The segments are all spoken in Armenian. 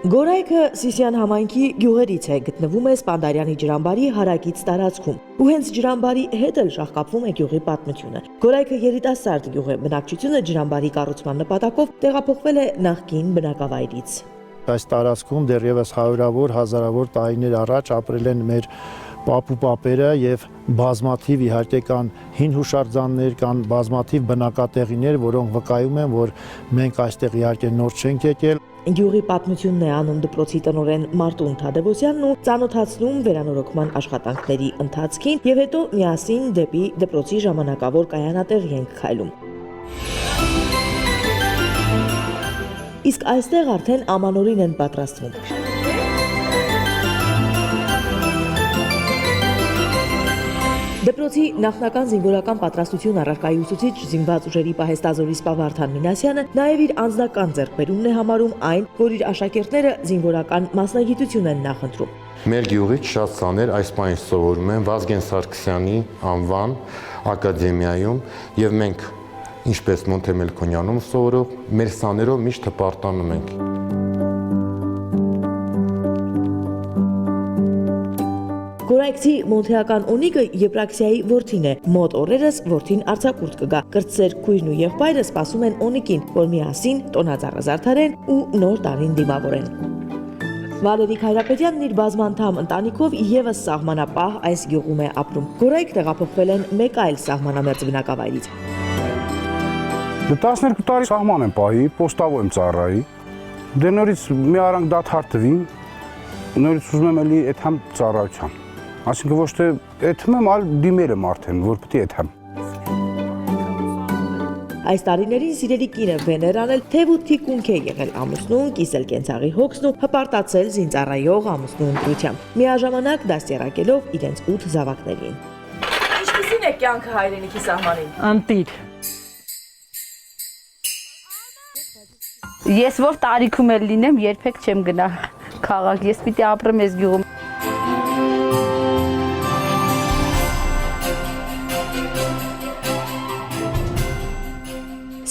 Գորայքը Սիսյան համայնքի գյուղերից է, գտնվում է Սպանդարյանի ջրամբարի հարակից տարածքում ու հենց ջրամբարի հետ էլ շահկապվում է գյուղի պատմությունը։ Գորայքը երիտասարդ գյուղ է, բնակչությունը ջրամբարի կառուցման նպատակով տեղափոխվել է նախկին բնակավայրից։ Այս տարածքում դեռևս հարյուրավոր, հազարավոր տարիներ առաջ ապրել են մեր պապուպապերը եւ բազմաթիվ իհարկե կան հին հուշարձաններ, կան բազմաթիվ բնակատեղիներ, որոնք վկայում են, որ մենք այստեղ իհարկե նոր չենք եկել։ Գյուղի պատմությունն է անում դպրոցի տնօրեն Մարտուն Թադևոսյանն ու ծանոթացնում վերանորոգման աշխատանքների ընթացքին եւ հետո միասին դեպի դպրոցի ժամանակավոր կայանատեղի ենք քայլում։ Իսկ այստեղ արդեն ամանորին են պատրաստվում։ Դպրոցի նախնական զինվորական պատրաստություն առարկայի ուսուցիչ զինված ուժերի պահեստազորի սպա Վարդան Մինասյանը նաև իր անձնական ձեռքբերումն է համարում այն, որ իր աշակերտները զինվորական մասնագիտություն են նախընտրում։ Մեր գյուղից շատ սաներ այս պահին սովորում են Վազգեն Սարգսյանի անվան ակադեմիայում եւ մենք, ինչպես Մոնթե Մելքոնյանում սովորող, մեր սաներով միշտ հպարտանում ենք։ Գորայքցի մոնթեական Օնիկը Եպրաքսիայի որդին է, մոտ օրերս որդին արձակուրդ կգա, կրտսեր քույրն ու եղբայրը սպասում են Օնիկին, որ միասին տոնածառը զարդարեն ու նոր տարին դիմավորեն։ Վալերիկ Հայրապետյանն իր բազմանդամ ընտանիքով եւս սահմանապահ այս գյուղում է ապրում։ Գորայք տեղափոխվել են մեկ այլ սահմանամերձ բնակավայրից։ 12 տարի սահման եմ պահի, պոստավոր եմ ծառայի։ Դե նորից մի արանք դադար տվին, նորից ուզում եմ էլի եթեմ ծառայության։ Այսինքն ոչ թե եթեմ եմ, այլ դիմել եմ արդեն, որ պիտի եթեմ։ Այս տարիներին սիրելի կինը վեներան էլ թև ու թիկունք է եղել ամուսնուն, կիսել կենցաղի հոգսն ու հպարտացել զինծառայող ամուսնու ընտրությամբ, միաժամանակ դաստիարակելով իրենց 8 զավակներին։ Ինչպիսին է կյանքը հայրենիքի սահմանին։ Անտիր։ Ես որ տարիքում էլ լինեմ, երբեք չեմ գնա քաղաք, ես պիտի ապրեմ այս գյուղում։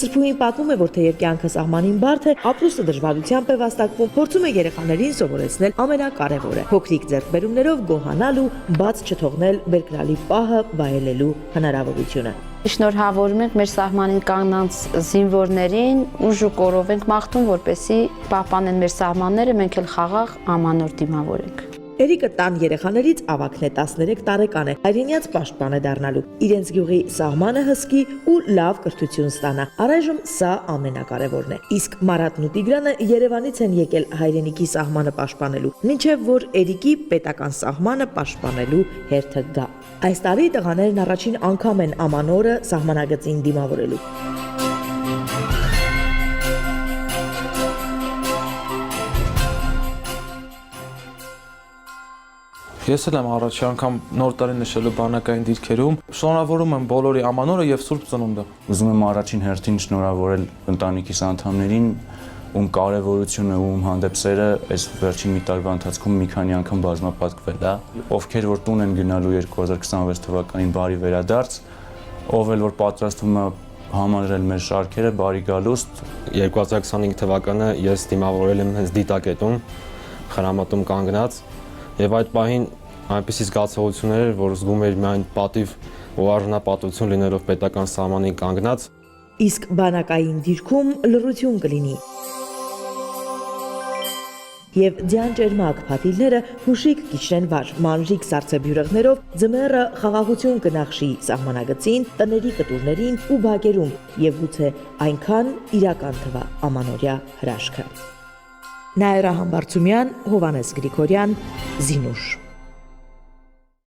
Սրբուհին պատմում է, որ թեև կյանքը սահմանին բարդ է, ապրուստը դժվարությամբ է վաստակվում, փորձում է երեխաներին սովորեցնել ամենակարևորը՝ փոքրիկ ձեռքբերումներով գոհանալ ու բաց չթողնել բերկրալի պահը վայելելու հնարավորությունը։ Շնորհավորում ենք մեր սահմանին կանգնած զինվորներին, ուժ ու կորով ենք մաղթում, որպեսզի պահպանեն մեր սահմանները, մենք էլ խաղաղ ամանոր դիմավորենք։ Էրիկը տան երեխաներից ավագն է, 13 տարեկան է, հայրենյաց պաշտպան է դառնալու, իրենց գյուղի սահմանը հսկի ու լավ կրթություն ստանա։ Առայժմ սա ամենակարևորն է։ Իսկ Մարատն ու Տիգրանը Երևանից են եկել հայրենիքի սահմանը պաշտպանելու, մինչև որ Էրիկի պետական սահմանը պաշտպանելու հերթը գա։ Այս տարի տղաներն առաջին անգամ են ամանորը սահմանագծին դիմավորելու։ Ես էլ եմ առաջի անգամ նոր տարի նշելու բանակային դիրքերում, շնորհավորում եմ բոլորի ամանորը եւ Սուրբ Ծնունդը։ Ուզում եմ առաջին հերթին շնորհավորել ընտանիքիս անդամներին, ում կարևորությունը ու ում հանդեպ սերը այս վերջին մի տարվա ընթացքում մի քանի անգամ բազմապատկվել է, ովքեր որ տուն են գնալու 2026 թվականին բարի վերադարձ, ով էլ որ պատրաստվում է համալրել մեր շարքերը, բարի գալուստ։ 2025 թվականը ես դիմավորել եմ հենց դիտակետում, խրամատում կանգնած եւ այդ պահին այնպիսի զգացողություններ էր, որ զգում էր միայն պատիվ ու արժանապատվություն լինելով պետական սահմանին կանգնած։ Իսկ բանակային դիրքում լռություն կլինի։ Եվ ձյան ջերմակ փաթիլները հուշիկ կիջնեն վար, մանրիկ սառցեբյուրեղներով ձմեռը խաղաղություն կնախշի սահմանագծին, տների կտուրներին ու բակերում եւ գուցե այնքան իրական թվա ամանորյա հրաշքը։ Նաիրա Համբարձումյան, Հովանես Գրիգորյան, Զինուշ։